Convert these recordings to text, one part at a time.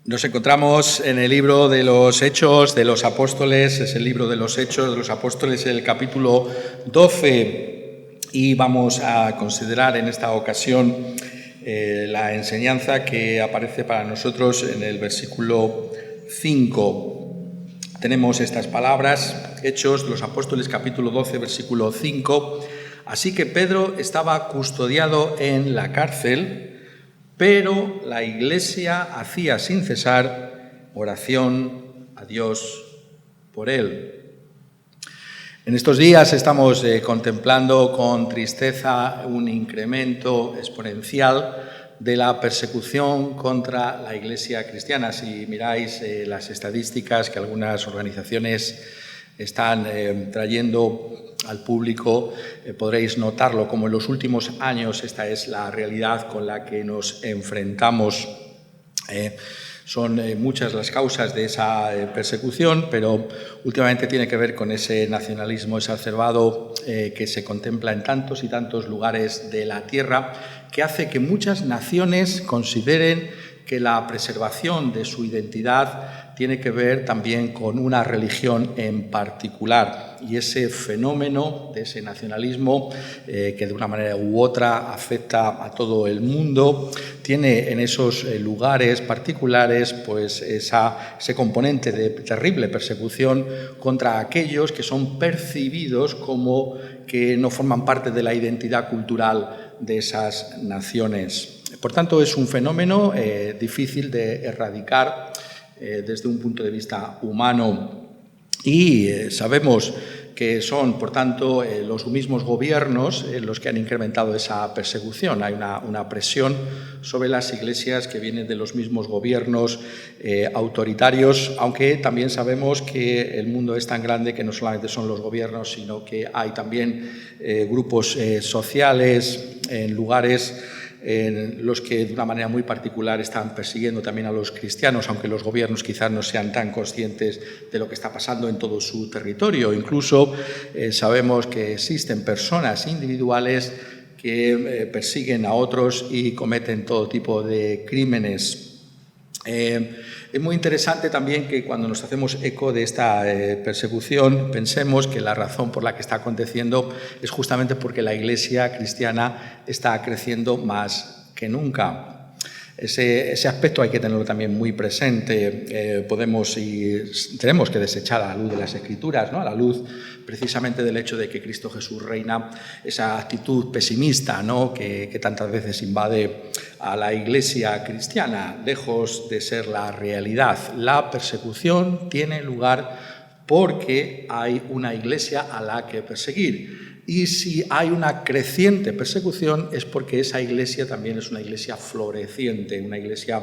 Nos encontramos en el libro de los Hechos de los Apóstoles, es el libro de los Hechos de los Apóstoles, el capítulo 12, y vamos a considerar en esta ocasión la enseñanza que aparece para nosotros en el versículo 5. Tenemos estas palabras, Hechos de los Apóstoles, capítulo 12, versículo 5. Así que Pedro estaba custodiado en la cárcel, pero la Iglesia hacía sin cesar oración a Dios por él. En estos días estamos contemplando con tristeza un incremento exponencial de la persecución contra la Iglesia cristiana. Si miráis las estadísticas que algunas organizaciones están trayendo al público, podréis notarlo como en los últimos años esta es la realidad con la que nos enfrentamos. Son muchas las causas de esa persecución, pero últimamente tiene que ver con ese nacionalismo exacerbado que se contempla en tantos y tantos lugares de la tierra, que hace que muchas naciones consideren que la preservación de su identidad tiene que ver también con una religión en particular. Y ese fenómeno de ese nacionalismo, que de una manera u otra afecta a todo el mundo, tiene en esos lugares particulares pues ese componente de terrible persecución contra aquellos que son percibidos como que no forman parte de la identidad cultural de esas naciones. Por tanto, es un fenómeno difícil de erradicar desde un punto de vista humano y sabemos que son, por tanto, los mismos gobiernos los que han incrementado esa persecución. Hay una presión sobre las iglesias que viene de los mismos gobiernos autoritarios, aunque también sabemos que el mundo es tan grande que no solamente son los gobiernos, sino que hay también grupos sociales en lugares en los que de una manera muy particular están persiguiendo también a los cristianos, aunque los gobiernos quizás no sean tan conscientes de lo que está pasando en todo su territorio. Incluso sabemos que existen personas individuales que persiguen a otros y cometen todo tipo de crímenes. Es muy interesante también que cuando nos hacemos eco de esta persecución pensemos que la razón por la que está aconteciendo es justamente porque la Iglesia cristiana está creciendo más que nunca. Ese aspecto hay que tenerlo también muy presente. Podemos y tenemos que desechar a la luz de las Escrituras, ¿no? A la luz precisamente del hecho de que Cristo Jesús reina, esa actitud pesimista, ¿no? que tantas veces invade a la Iglesia cristiana, lejos de ser la realidad. La persecución tiene lugar porque hay una Iglesia a la que perseguir. Y si hay una creciente persecución es porque esa iglesia también es una iglesia floreciente, una iglesia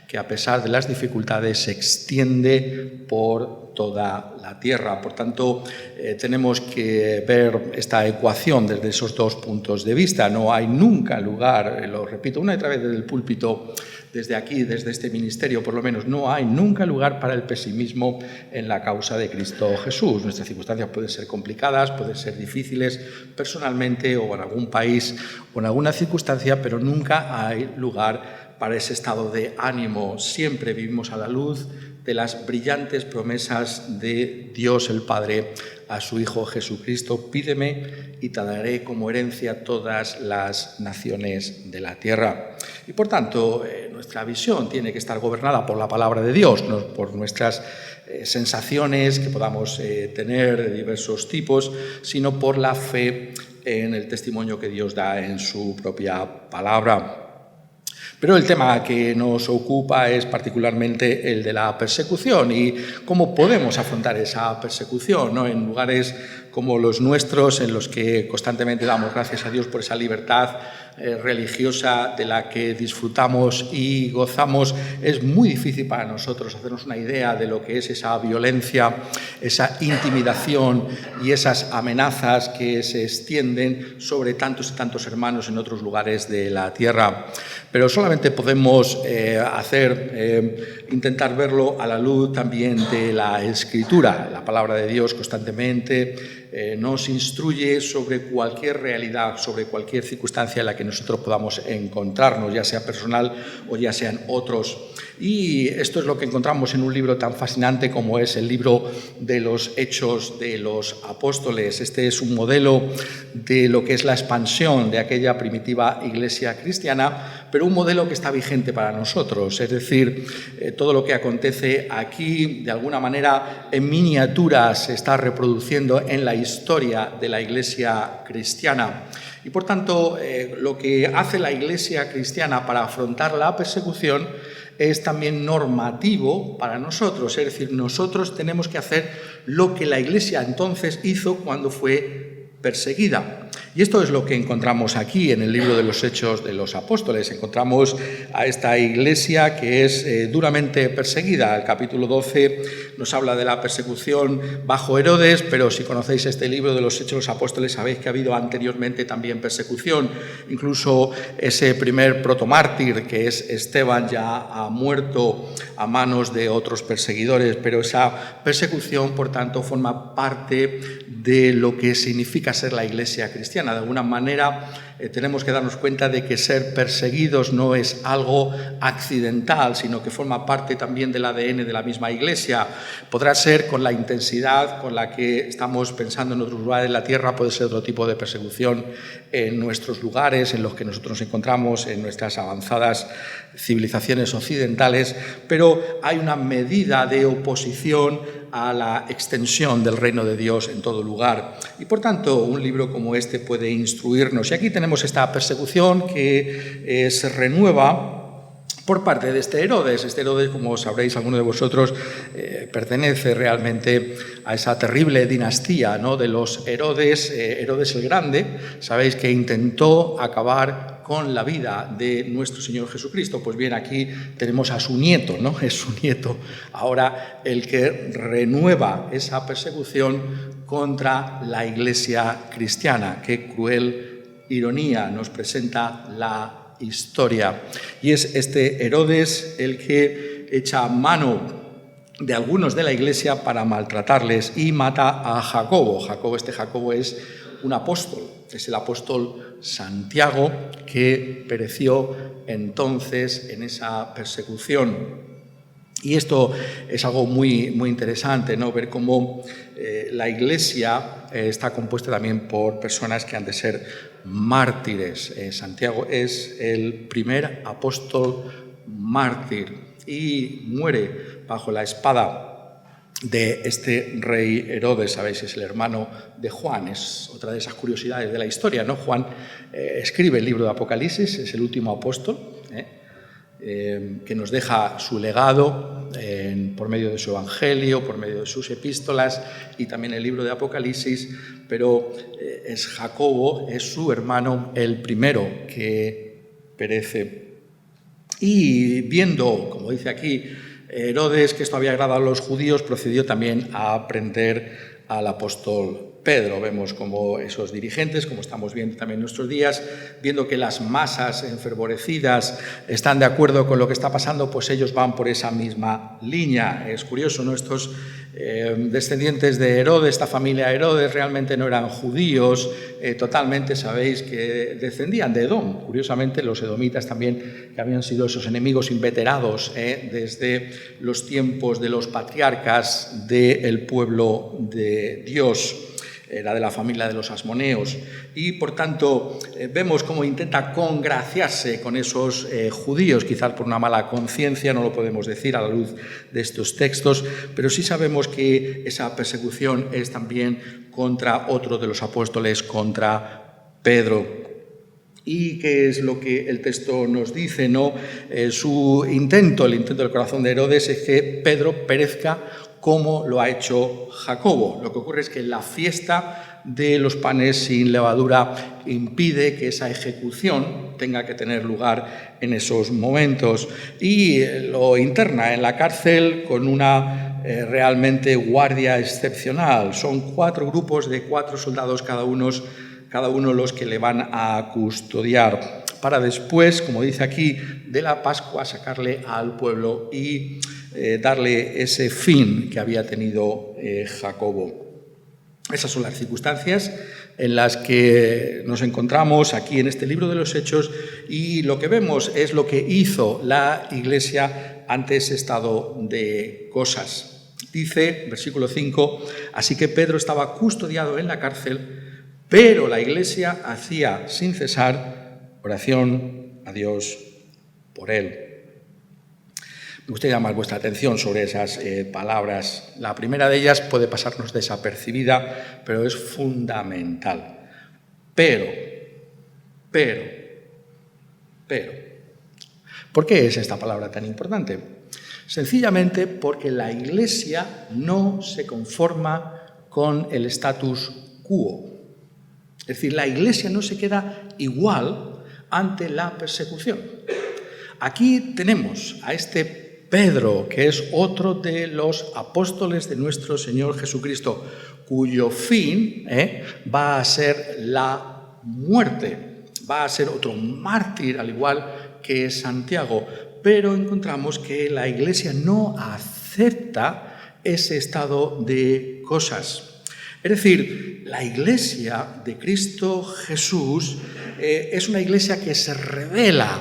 que a pesar de las dificultades se extiende por toda la tierra. Por tanto, tenemos que ver esta ecuación desde esos dos puntos de vista. No hay nunca lugar, lo repito una y otra vez desde el púlpito, desde aquí, desde este ministerio por lo menos, no hay nunca lugar para el pesimismo en la causa de Cristo Jesús. Nuestras circunstancias pueden ser complicadas, pueden ser difíciles personalmente o en algún país o en alguna circunstancia, pero nunca hay lugar para ese estado de ánimo. Siempre vivimos a la luz de las brillantes promesas de Dios el Padre a su Hijo Jesucristo. Pídeme y te daré como herencia todas las naciones de la tierra. Y por tanto, nuestra visión tiene que estar gobernada por la palabra de Dios, no por nuestras sensaciones que podamos tener de diversos tipos, sino por la fe en el testimonio que Dios da en su propia palabra. Pero el tema que nos ocupa es particularmente el de la persecución y cómo podemos afrontar esa persecución, ¿no? En lugares como los nuestros, en los que constantemente damos gracias a Dios por esa libertad religiosa de la que disfrutamos y gozamos, es muy difícil para nosotros hacernos una idea de lo que es esa violencia, esa intimidación y esas amenazas que se extienden sobre tantos y tantos hermanos en otros lugares de la tierra. Pero solamente podemos intentar verlo a la luz también de la Escritura. La palabra de Dios constantemente nos instruye sobre cualquier realidad, sobre cualquier circunstancia en la que nosotros podamos encontrarnos, ya sea personal o ya sean otros Y esto es lo que encontramos en un libro tan fascinante como es el libro de los Hechos de los Apóstoles. Este es un modelo de lo que es la expansión de aquella primitiva iglesia cristiana, pero un modelo que está vigente para nosotros. Es decir, todo lo que acontece aquí, de alguna manera, en miniatura se está reproduciendo en la historia de la iglesia cristiana. Y por tanto, lo que hace la iglesia cristiana para afrontar la persecución es también normativo para nosotros. Es decir, nosotros tenemos que hacer lo que la iglesia entonces hizo cuando fue perseguida. Y esto es lo que encontramos aquí en el libro de los Hechos de los Apóstoles. Encontramos a esta iglesia que es duramente perseguida. El capítulo 12 nos habla de la persecución bajo Herodes, pero si conocéis este libro de los Hechos de los Apóstoles sabéis que ha habido anteriormente también persecución. Incluso ese primer protomártir que es Esteban ya ha muerto a manos de otros perseguidores, pero esa persecución, por tanto, forma parte de lo que significa ser la iglesia cristiana. De alguna manera tenemos que darnos cuenta de que ser perseguidos no es algo accidental, sino que forma parte también del ADN de la misma iglesia. Podrá ser con la intensidad con la que estamos pensando en otros lugares de la tierra, puede ser otro tipo de persecución en nuestros lugares, en los que nosotros nos encontramos, en nuestras avanzadas civilizaciones occidentales, pero hay una medida de oposición a la extensión del reino de Dios en todo lugar. Y por tanto, un libro como este puede instruirnos. Y aquí tenemos esta persecución que se renueva por parte de este Herodes. Este Herodes, como sabréis alguno de vosotros, pertenece realmente a esa terrible dinastía, ¿no?, de los Herodes, Herodes el Grande. Sabéis que intentó acabar con la vida de nuestro Señor Jesucristo. Pues bien, aquí tenemos a su nieto, ¿no? Es su nieto ahora el que renueva esa persecución contra la iglesia cristiana. Qué cruel ironía nos presenta la historia. Y es este Herodes el que echa mano de algunos de la iglesia para maltratarles y mata a Jacobo. Este Jacobo es un apóstol, es el apóstol Santiago, que pereció entonces en esa persecución. Y esto es algo muy, muy interesante, ¿no?, ver cómo la iglesia está compuesta también por personas que han de ser mártires. Santiago es el primer apóstol mártir y muere bajo la espada de este rey Herodes. Sabéis, es el hermano de Juan. Es otra de esas curiosidades de la historia, ¿no? Juan escribe el libro de Apocalipsis, es el último apóstol, que nos deja su legado por medio de su evangelio, por medio de sus epístolas y también el libro de Apocalipsis, pero es Jacobo, es su hermano, el primero que perece. Y viendo, como dice aquí, Herodes, que esto había agradado a los judíos, procedió también a prender al apóstol Pedro. Vemos como esos dirigentes, como estamos viendo también en nuestros días, viendo que las masas enfervorecidas están de acuerdo con lo que está pasando, pues ellos van por esa misma línea. Es curioso, ¿no? Estos descendientes de Herodes, esta familia Herodes, realmente no eran judíos totalmente, sabéis que descendían de Edom. Curiosamente, los edomitas también, que habían sido esos enemigos inveterados desde los tiempos de los patriarcas del pueblo de Dios. Era de la familia de los asmoneos y, por tanto, vemos cómo intenta congraciarse con esos judíos, quizás por una mala conciencia, no lo podemos decir a la luz de estos textos, pero sí sabemos que esa persecución es también contra otro de los apóstoles, contra Pedro. ¿Y qué es lo que el texto nos dice, no? El intento del corazón de Herodes es que Pedro perezca como lo ha hecho Jacobo. Lo que ocurre es que la fiesta de los panes sin levadura impide que esa ejecución tenga que tener lugar en esos momentos y lo interna en la cárcel con una realmente guardia excepcional. Son 4 grupos de 4 soldados cada uno los que le van a custodiar, para después, como dice aquí, de la Pascua sacarle al pueblo y darle ese fin que había tenido Jacobo. Esas son las circunstancias en las que nos encontramos aquí en este libro de los Hechos y lo que vemos es lo que hizo la Iglesia ante ese estado de cosas. Dice, versículo 5, así que Pedro estaba custodiado en la cárcel, pero la iglesia hacía sin cesar oración a Dios por él. Me gustaría llamar vuestra atención sobre esas palabras. La primera de ellas puede pasarnos desapercibida, pero es fundamental. Pero. ¿Por qué es esta palabra tan importante? Sencillamente porque la Iglesia no se conforma con el status quo. Es decir, la Iglesia no se queda igual ante la persecución. Aquí tenemos a este Pedro, que es otro de los apóstoles de nuestro Señor Jesucristo, cuyo fin va a ser la muerte, va a ser otro mártir, al igual que Santiago, pero encontramos que la Iglesia no acepta ese estado de cosas. Es decir, la Iglesia de Cristo Jesús es una Iglesia que se rebela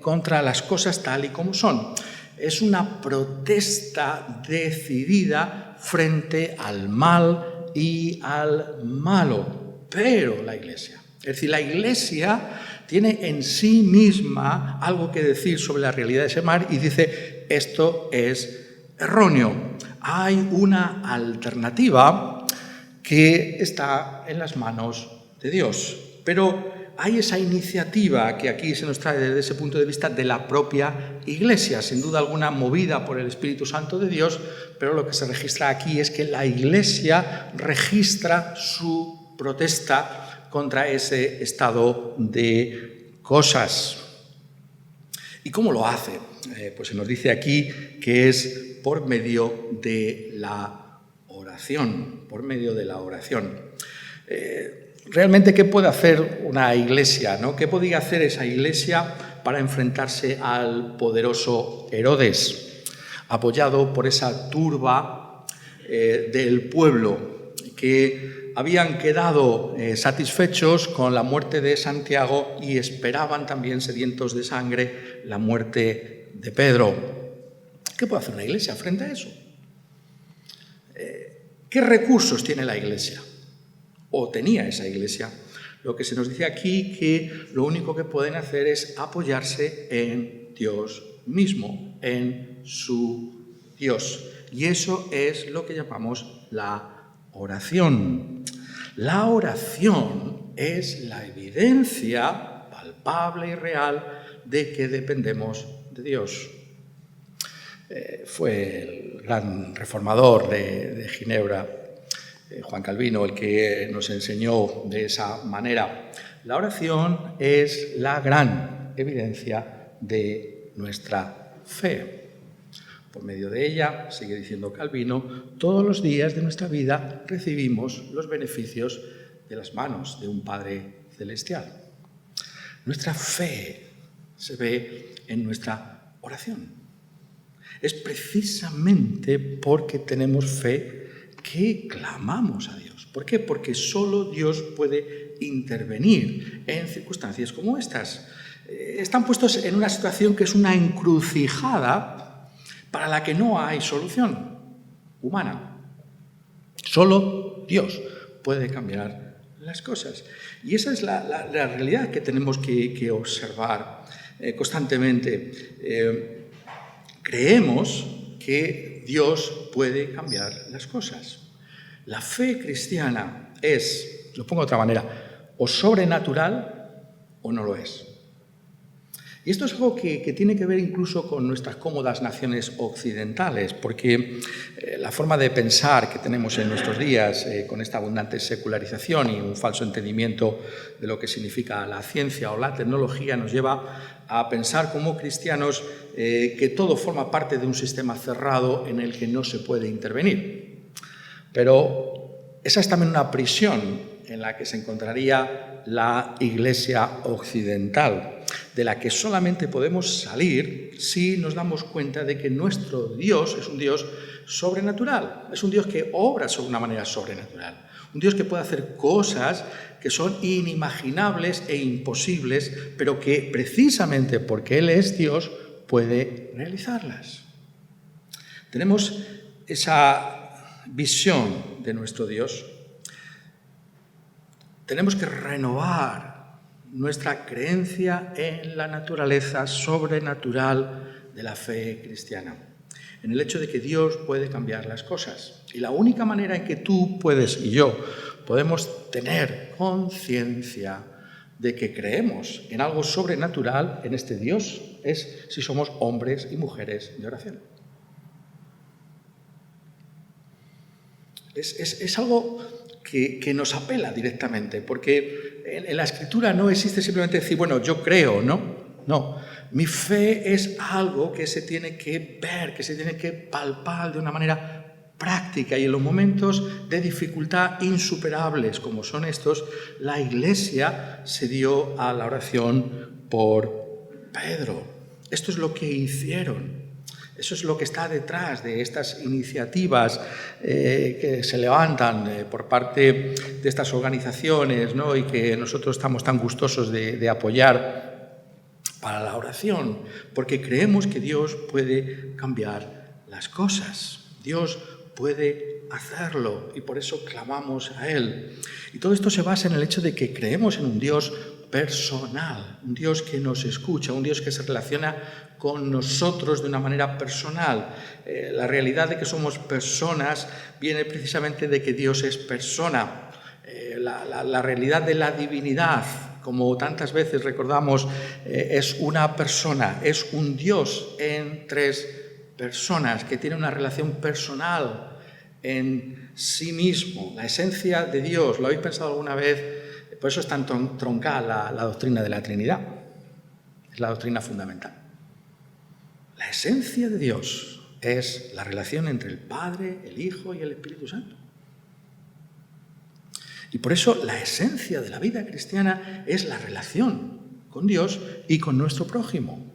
contra las cosas tal y como son. Es una protesta decidida frente al mal y al malo. Pero la Iglesia, es decir, la Iglesia tiene en sí misma algo que decir sobre la realidad de ese mal y dice, esto es erróneo. Hay una alternativa que está en las manos de Dios. Pero hay esa iniciativa que aquí se nos trae desde ese punto de vista de la propia Iglesia, sin duda alguna movida por el Espíritu Santo de Dios, pero lo que se registra aquí es que la Iglesia registra su protesta contra ese estado de cosas. ¿Y cómo lo hace? Pues se nos dice aquí que es por medio de la oración, Realmente, ¿qué puede hacer una iglesia, ¿no? ¿Qué podía hacer esa iglesia para enfrentarse al poderoso Herodes, apoyado por esa turba del pueblo que habían quedado satisfechos con la muerte de Santiago y esperaban también, sedientos de sangre, la muerte de Pedro? ¿Qué puede hacer una iglesia frente a eso? ¿Qué recursos tiene la iglesia? O tenía esa iglesia. Lo que se nos dice aquí que lo único que pueden hacer es apoyarse en Dios mismo, en su Dios. Y eso es lo que llamamos la oración. La oración es la evidencia palpable y real de que dependemos de Dios. Fue el gran reformador de Ginebra, Juan Calvino, el que nos enseñó de esa manera. La oración es la gran evidencia de nuestra fe. Por medio de ella, sigue diciendo Calvino, todos los días de nuestra vida recibimos los beneficios de las manos de un Padre celestial. Nuestra fe se ve en nuestra oración. Es precisamente porque tenemos fe que clamamos a Dios. ¿Por qué? Porque solo Dios puede intervenir en circunstancias como estas. Están puestos en una situación que es una encrucijada para la que no hay solución humana. Solo Dios puede cambiar las cosas. Y esa es la realidad que tenemos que observar constantemente. Creemos que Dios puede cambiar las cosas. La fe cristiana es, lo pongo de otra manera, o sobrenatural o no lo es. Y esto es algo que tiene que ver incluso con nuestras cómodas naciones occidentales, porque la forma de pensar que tenemos en nuestros días, con esta abundante secularización y un falso entendimiento de lo que significa la ciencia o la tecnología, nos lleva a pensar como cristianos que todo forma parte de un sistema cerrado en el que no se puede intervenir. Pero esa es también una prisión en la que se encontraría la Iglesia occidental, de la que solamente podemos salir si nos damos cuenta de que nuestro Dios es un Dios sobrenatural, es un Dios que obra de una manera sobrenatural, un Dios que puede hacer cosas que son inimaginables e imposibles, pero que precisamente porque Él es Dios puede realizarlas. Tenemos esa visión de nuestro Dios. Tenemos que renovar nuestra creencia en la naturaleza sobrenatural de la fe cristiana, en el hecho de que Dios puede cambiar las cosas. Y la única manera en que tú puedes y yo podemos tener conciencia de que creemos en algo sobrenatural, en este Dios, es si somos hombres y mujeres de oración. Es algo que nos apela directamente, porque en la Escritura no existe simplemente decir, bueno, yo creo, ¿no? No, mi fe es algo que se tiene que ver, que se tiene que palpar de una manera práctica, y en los momentos de dificultad insuperables como son estos, la Iglesia se dio a la oración por Pedro. Esto es lo que hicieron. Eso es lo que está detrás de estas iniciativas que se levantan por parte de estas organizaciones, ¿no? Y que nosotros estamos tan gustosos de apoyar para la oración, porque creemos que Dios puede cambiar las cosas. Dios puede hacerlo y por eso clamamos a Él. Y todo esto se basa en el hecho de que creemos en un Dios personal, un Dios que nos escucha, un Dios que se relaciona con nosotros de una manera personal. La realidad de que somos personas viene precisamente de que Dios es persona. La realidad de la divinidad, como tantas veces recordamos, es una persona, es un Dios en tres personas que tiene una relación personal en sí mismo. La esencia de Dios, ¿lo habéis pensado alguna vez? Por eso es tan troncal la doctrina de la Trinidad. Es la doctrina fundamental. La esencia de Dios es la relación entre el Padre, el Hijo y el Espíritu Santo. Y por eso la esencia de la vida cristiana es la relación con Dios y con nuestro prójimo.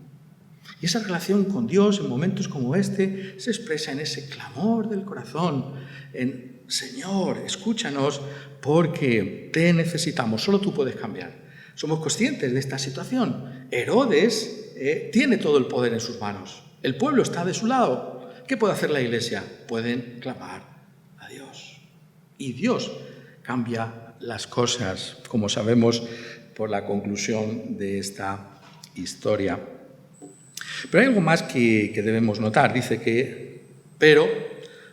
Y esa relación con Dios en momentos como este se expresa en ese clamor del corazón, en Señor, escúchanos porque te necesitamos, solo tú puedes cambiar. Somos conscientes de esta situación. Herodes tiene todo el poder en sus manos. El pueblo está de su lado. ¿Qué puede hacer la Iglesia? Pueden clamar a Dios. Y Dios cambia las cosas, como sabemos por la conclusión de esta historia. Pero hay algo más que debemos notar. Dice que pero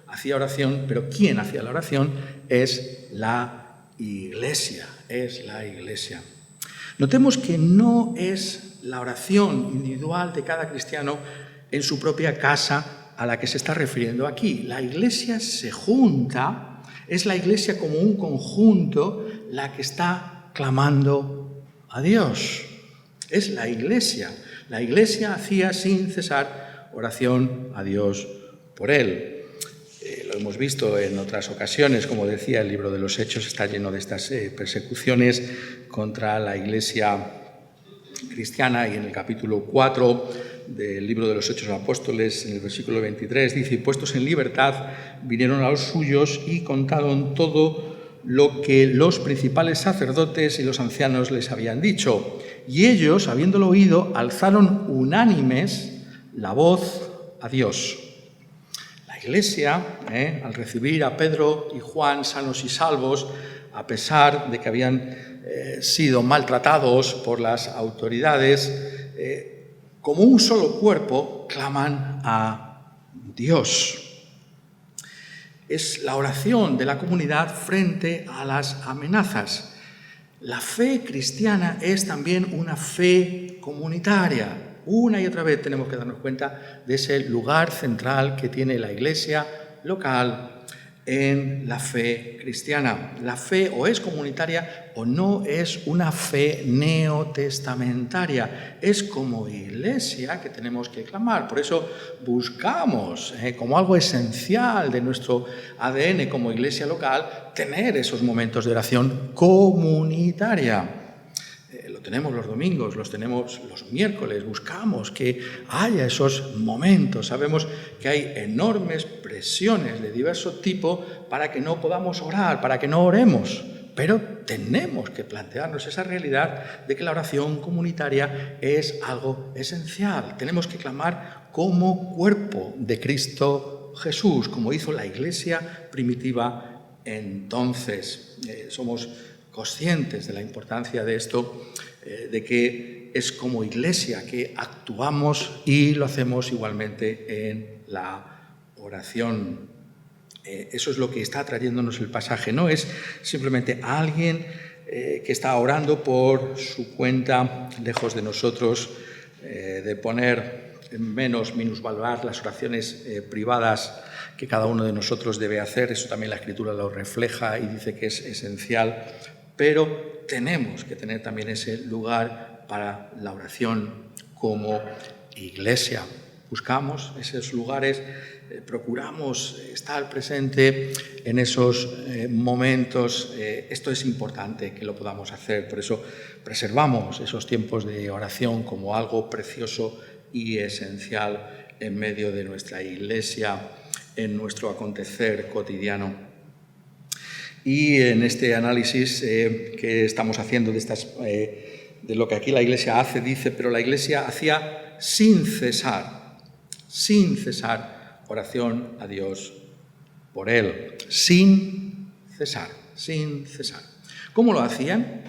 hacía oración, pero quien hacía la oración es la Iglesia, es la Iglesia. Notemos que no es la oración individual de cada cristiano en su propia casa a la que se está refiriendo aquí. La Iglesia se junta, es la Iglesia como un conjunto la que está clamando a Dios. Es la Iglesia. La Iglesia hacía sin cesar oración a Dios por él. Lo hemos visto en otras ocasiones, como decía, el libro de los Hechos está lleno de estas persecuciones contra la Iglesia cristiana, y en el capítulo 4 del libro de los Hechos de los Apóstoles, en el versículo 23, dice: y puestos en libertad, vinieron a los suyos y contaron todo lo que los principales sacerdotes y los ancianos les habían dicho. Y ellos, habiéndolo oído, alzaron unánimes la voz a Dios. La Iglesia, al recibir a Pedro y Juan sanos y salvos, a pesar de que habían sido maltratados por las autoridades, como un solo cuerpo, claman a Dios. Es la oración de la comunidad frente a las amenazas. La fe cristiana es también una fe comunitaria. Una y otra vez tenemos que darnos cuenta de ese lugar central que tiene la Iglesia local en la fe cristiana. La fe o es comunitaria o no es una fe neotestamentaria. Es como Iglesia que tenemos que clamar. Por eso buscamos, como algo esencial de nuestro ADN como Iglesia local, tener esos momentos de oración comunitaria. Lo tenemos los domingos, los tenemos los miércoles, buscamos que haya esos momentos. Sabemos que hay enormes presiones de diverso tipo para que no podamos orar, para que no oremos, pero tenemos que plantearnos esa realidad de que la oración comunitaria es algo esencial. Tenemos que clamar como cuerpo de Cristo Jesús, como hizo la Iglesia primitiva entonces. Somos conscientes de la importancia de esto, de que es como Iglesia que actuamos y lo hacemos igualmente en la oración. Eso es lo que está trayéndonos el pasaje. No es simplemente alguien que está orando por su cuenta, lejos de nosotros, de poner minusvaluar las oraciones privadas que cada uno de nosotros debe hacer. Eso también la Escritura lo refleja y dice que es esencial. Pero tenemos que tener también ese lugar para la oración como Iglesia. Buscamos esos lugares, procuramos estar presente en esos momentos. Esto es importante que lo podamos hacer, por eso preservamos esos tiempos de oración como algo precioso y esencial en medio de nuestra Iglesia, en nuestro acontecer cotidiano. Y en este análisis que estamos haciendo de lo que aquí la Iglesia hace, dice, pero la Iglesia hacía sin cesar oración a Dios por él, sin cesar. ¿Cómo lo hacían?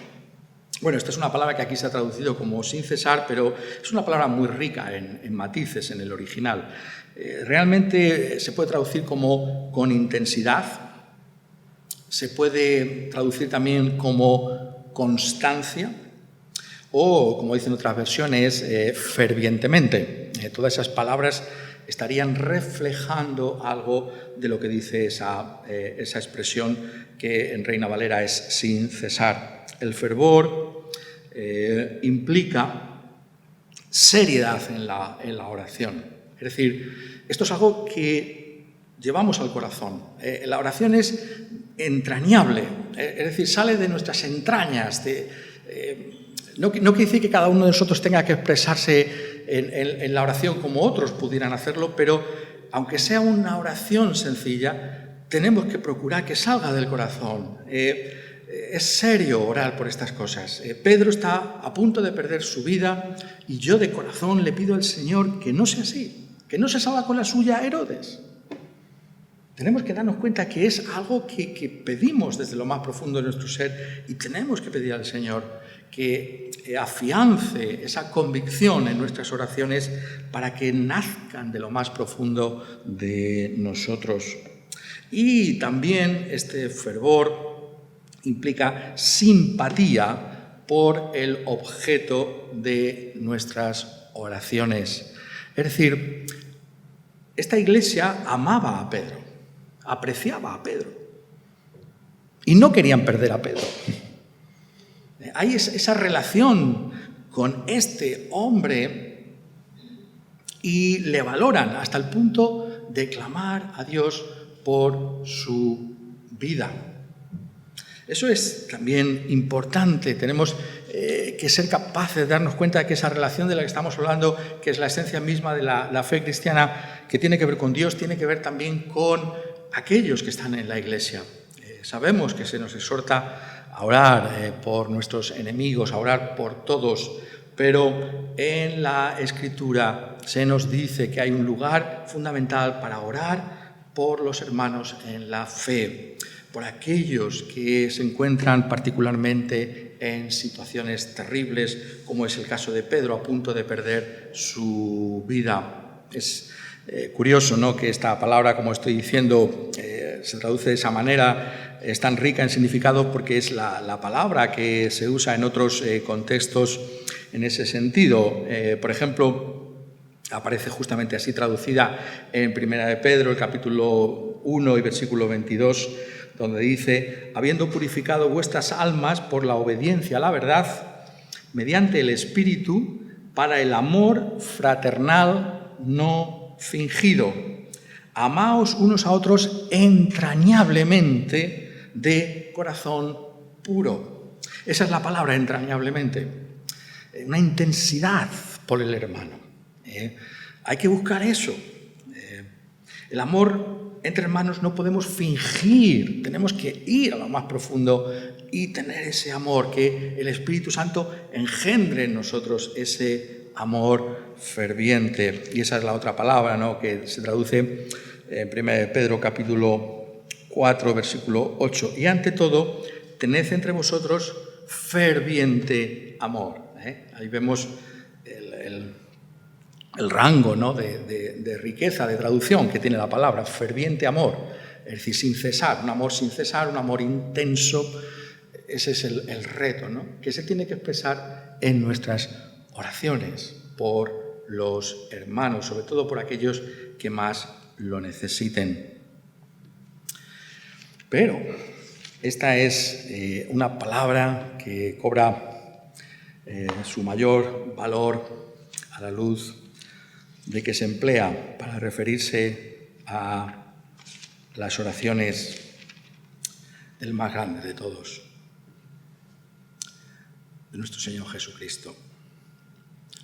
Bueno, esta es una palabra que aquí se ha traducido como sin cesar, pero es una palabra muy rica en matices en el original. Realmente se puede traducir como con intensidad, se puede traducir también como constancia o, como dicen otras versiones, fervientemente. Todas esas palabras estarían reflejando algo de lo que dice esa expresión que en Reina Valera es sin cesar. El fervor implica seriedad en la oración. Es decir, esto es algo que llevamos al corazón. La oración es entrañable, es decir, sale de nuestras entrañas. No quiere decir que cada uno de nosotros tenga que expresarse en la oración como otros pudieran hacerlo, pero aunque sea una oración sencilla, tenemos que procurar que salga del corazón. Es serio orar por estas cosas. Pedro está a punto de perder su vida y yo de corazón le pido al Señor que no sea así, que no se salga con la suya Herodes. Tenemos que darnos cuenta que es algo que pedimos desde lo más profundo de nuestro ser y tenemos que pedir al Señor que afiance esa convicción en nuestras oraciones para que nazcan de lo más profundo de nosotros. Y también este fervor implica simpatía por el objeto de nuestras oraciones. Es decir, esta Iglesia amaba a Pedro, apreciaba a Pedro y no querían perder a Pedro. Hay esa relación con este hombre y le valoran hasta el punto de clamar a Dios por su vida. Eso es también importante. Tenemos que ser capaces de darnos cuenta de que esa relación de la que estamos hablando, que es la esencia misma de la fe cristiana, que tiene que ver con Dios, tiene que ver también con aquellos que están en la Iglesia. Sabemos que se nos exhorta a orar por nuestros enemigos, a orar por todos, pero en la Escritura se nos dice que hay un lugar fundamental para orar por los hermanos en la fe, por aquellos que se encuentran particularmente en situaciones terribles, como es el caso de Pedro, a punto de perder su vida. Es curioso, ¿no?, que esta palabra, como estoy diciendo, se traduce de esa manera, es tan rica en significado porque es la palabra que se usa en otros contextos en ese sentido. Por ejemplo, aparece justamente así traducida en Primera de Pedro, el capítulo 1 y versículo 22, donde dice: habiendo purificado vuestras almas por la obediencia a la verdad, mediante el Espíritu, para el amor fraternal no fingido. Amaos unos a otros entrañablemente de corazón puro. Esa es la palabra, entrañablemente. Una intensidad por el hermano. Hay que buscar eso. El amor entre hermanos no podemos fingir, tenemos que ir a lo más profundo y tener ese amor, que el Espíritu Santo engendre en nosotros ese amor ferviente. Y esa es la otra palabra, ¿no?, que se traduce en 1 Pedro capítulo 4, versículo 8. Y ante todo, tened entre vosotros ferviente amor. Ahí vemos el rango, ¿no?, de riqueza, de traducción que tiene la palabra, ferviente amor. Es decir, sin cesar, un amor sin cesar, un amor intenso. Ese es el reto, ¿no?, que se tiene que expresar en nuestras oraciones por los hermanos, sobre todo por aquellos que más lo necesiten. Pero esta es una palabra que cobra su mayor valor a la luz de que se emplea para referirse a las oraciones del más grande de todos, de nuestro Señor Jesucristo.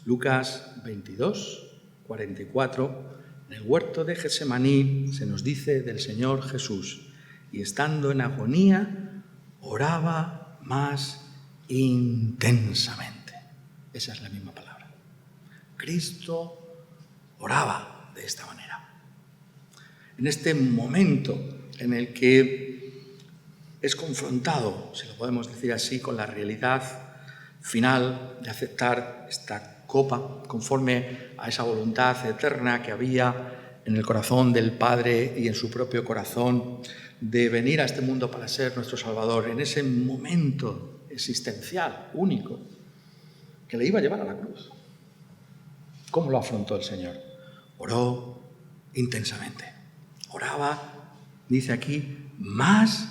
Lucas 22, 44, en el huerto de Getsemaní se nos dice del Señor Jesús: y estando en agonía, oraba más intensamente. Esa es la misma palabra. Cristo oraba de esta manera. En este momento en el que es confrontado, si lo podemos decir así, con la realidad final de aceptar esta copa conforme a esa voluntad eterna que había en el corazón del Padre y en su propio corazón, de venir a este mundo para ser nuestro Salvador, en ese momento existencial, único, que le iba a llevar a la cruz. ¿Cómo lo afrontó el Señor? Oró intensamente. Oraba, dice aquí, más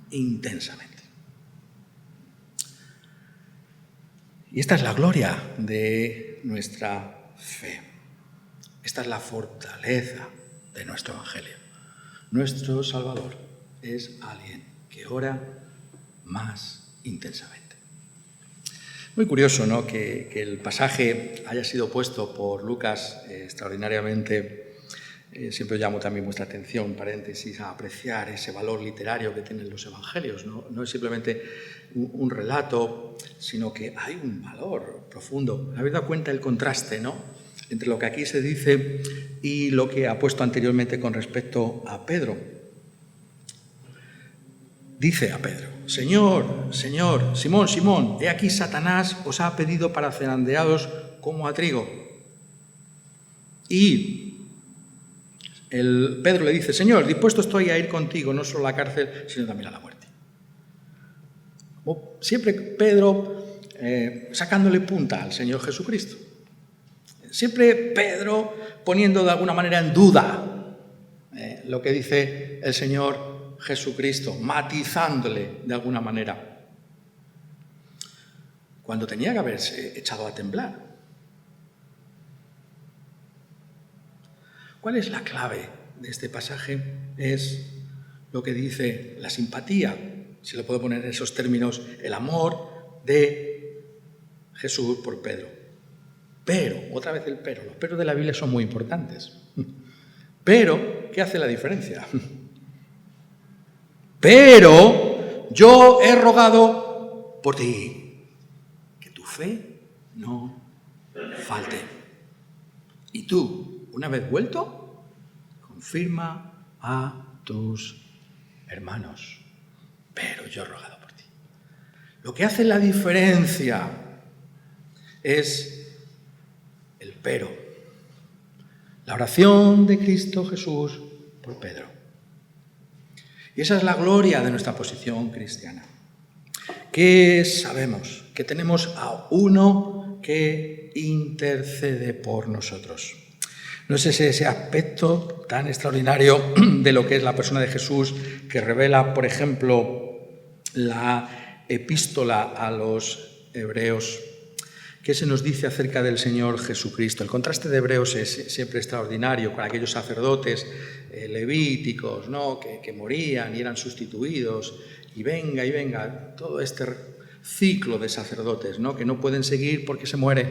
intensamente. Y esta es la gloria de nuestra fe. Esta es la fortaleza de nuestro Evangelio. Nuestro Salvador es alguien que ora más intensamente. Muy curioso, ¿no?, que el pasaje haya sido puesto por Lucas extraordinariamente. Siempre llamo también vuestra atención, paréntesis, a apreciar ese valor literario que tienen los evangelios. No es simplemente un relato, sino que hay un valor profundo. ¿Habéis dado cuenta del contraste, ¿no?, entre lo que aquí se dice y lo que ha puesto anteriormente con respecto a Pedro? Dice a Pedro: Señor, Señor, Simón, Simón, he aquí Satanás os ha pedido para zarandearos como a trigo. Y Pedro le dice: Señor, dispuesto estoy a ir contigo, no solo a la cárcel, sino también a la muerte. Como siempre Pedro sacándole punta al Señor Jesucristo. Siempre Pedro poniendo de alguna manera en duda lo que dice el Señor Jesucristo, matizándole de alguna manera, cuando tenía que haberse echado a temblar. ¿Cuál es la clave de este pasaje? Es lo que dice la simpatía, si lo puedo poner en esos términos, el amor de Jesús por Pedro. Pero, otra vez el pero, los peros de la Biblia son muy importantes. Pero, ¿qué hace la diferencia? Pero yo he rogado por ti, que tu fe no falte. Y tú, una vez vuelto, confirma a tus hermanos. Pero yo he rogado por ti. Lo que hace la diferencia es el pero. La oración de Cristo Jesús por Pedro. Y esa es la gloria de nuestra posición cristiana. Que sabemos que tenemos a uno que intercede por nosotros. No es ese aspecto tan extraordinario de lo que es la persona de Jesús que revela, por ejemplo, la epístola a los hebreos. ¿Qué se nos dice acerca del Señor Jesucristo? El contraste de Hebreos es siempre extraordinario con aquellos sacerdotes levíticos, ¿no?, que morían y eran sustituidos, y venga, todo este ciclo de sacerdotes, ¿no?, que no pueden seguir porque se mueren,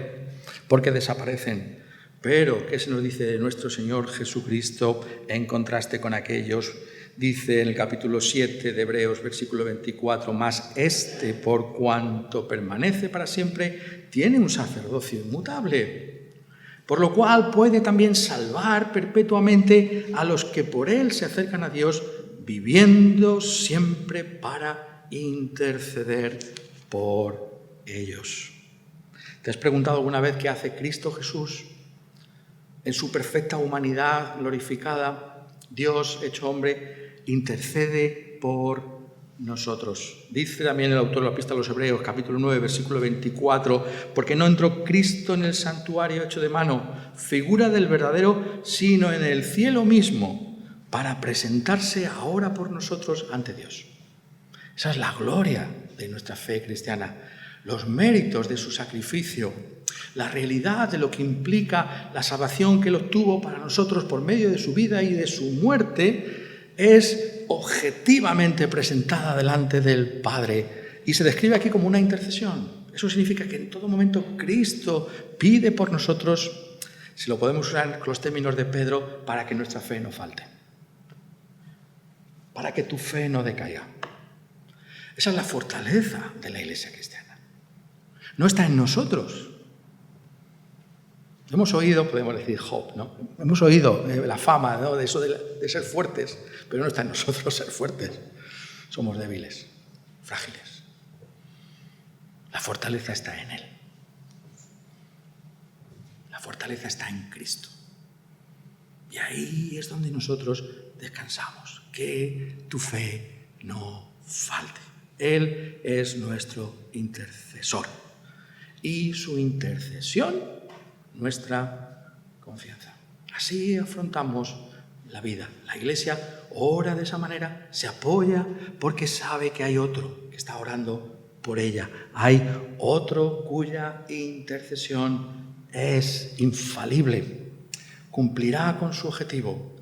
porque desaparecen, Pero, ¿qué se nos dice de nuestro Señor Jesucristo en contraste con aquellos? Dice en el capítulo 7 de Hebreos, versículo 24, «Mas este, por cuanto permanece para siempre, tiene un sacerdocio inmutable, por lo cual puede también salvar perpetuamente a los que por él se acercan a Dios, viviendo siempre para interceder por ellos». ¿Te has preguntado alguna vez qué hace Cristo Jesús? En su perfecta humanidad glorificada, Dios hecho hombre intercede por nosotros. Dice también el autor de la Epístola a los Hebreos, capítulo 9, versículo 24, «Porque no entró Cristo en el santuario hecho de mano, figura del verdadero, sino en el cielo mismo, para presentarse ahora por nosotros ante Dios». Esa es la gloria de nuestra fe cristiana, los méritos de su sacrificio, la realidad de lo que implica la salvación que Él obtuvo para nosotros por medio de su vida y de su muerte, es objetivamente presentada delante del Padre y se describe aquí como una intercesión. Eso significa que en todo momento Cristo pide por nosotros, si lo podemos usar con los términos de Pedro, para que nuestra fe no falte, para que tu fe no decaiga. Esa es la fortaleza de la Iglesia cristiana. No está en nosotros. Hemos oído, podemos decir Job, ¿no? Hemos oído la fama, ¿no?, de eso de ser fuertes, pero no está en nosotros ser fuertes. Somos débiles, frágiles. La fortaleza está en Él. La fortaleza está en Cristo. Y ahí es donde nosotros descansamos. Que tu fe no falte. Él es nuestro intercesor. Y su intercesión, nuestra confianza. Así afrontamos la vida. La Iglesia ora de esa manera, se apoya porque sabe que hay otro que está orando por ella. Hay otro cuya intercesión es infalible, cumplirá con su objetivo.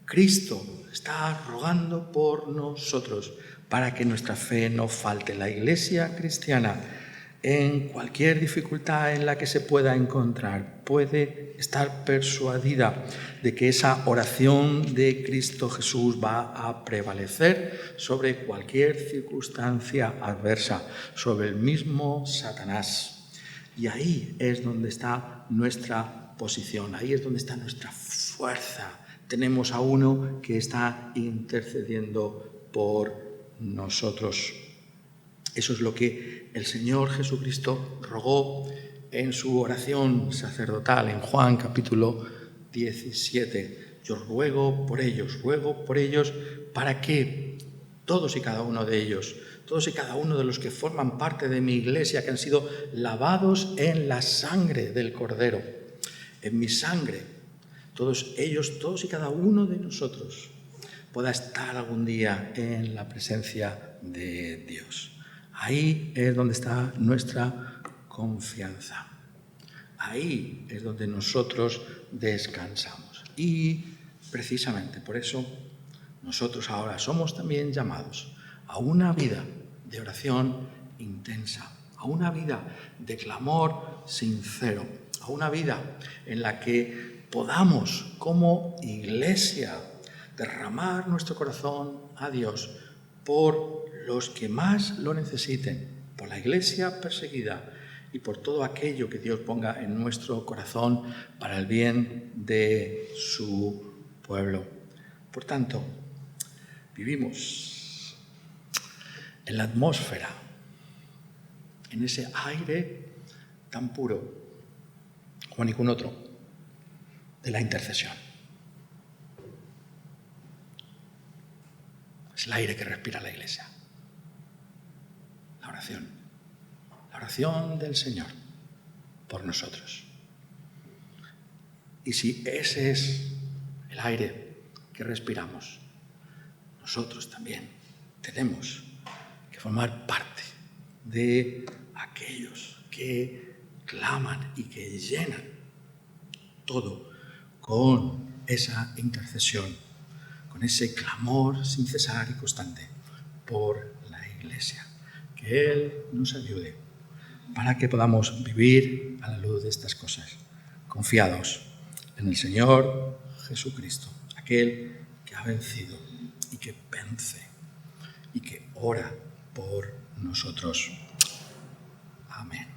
Cristo está rogando por nosotros para que nuestra fe no falte. La Iglesia cristiana, en cualquier dificultad en la que se pueda encontrar, puede estar persuadida de que esa oración de Cristo Jesús va a prevalecer sobre cualquier circunstancia adversa, sobre el mismo Satanás. Y ahí es donde está nuestra posición, ahí es donde está nuestra fuerza. Tenemos a uno que está intercediendo por nosotros. Eso es lo que el Señor Jesucristo rogó en su oración sacerdotal en Juan capítulo 17. Yo ruego por ellos para que todos y cada uno de ellos, todos y cada uno de los que forman parte de mi iglesia, que han sido lavados en la sangre del Cordero, en mi sangre, todos ellos, todos y cada uno de nosotros, pueda estar algún día en la presencia de Dios. Ahí es donde está nuestra confianza. Ahí es donde nosotros descansamos. Y precisamente por eso nosotros ahora somos también llamados a una vida de oración intensa, a una vida de clamor sincero, a una vida en la que podamos como iglesia derramar nuestro corazón a Dios por los que más lo necesiten, por la iglesia perseguida y por todo aquello que Dios ponga en nuestro corazón para el bien de su pueblo. Por tanto, vivimos en la atmósfera, en ese aire tan puro como ningún otro, de la intercesión. Es el aire que respira la iglesia. La oración del Señor por nosotros. Y si ese es el aire que respiramos, nosotros también tenemos que formar parte de aquellos que claman y que llenan todo con esa intercesión, con ese clamor sin cesar y constante por la iglesia. Que Él nos ayude para que podamos vivir a la luz de estas cosas, confiados en el Señor Jesucristo, aquel que ha vencido y que vence y que ora por nosotros. Amén.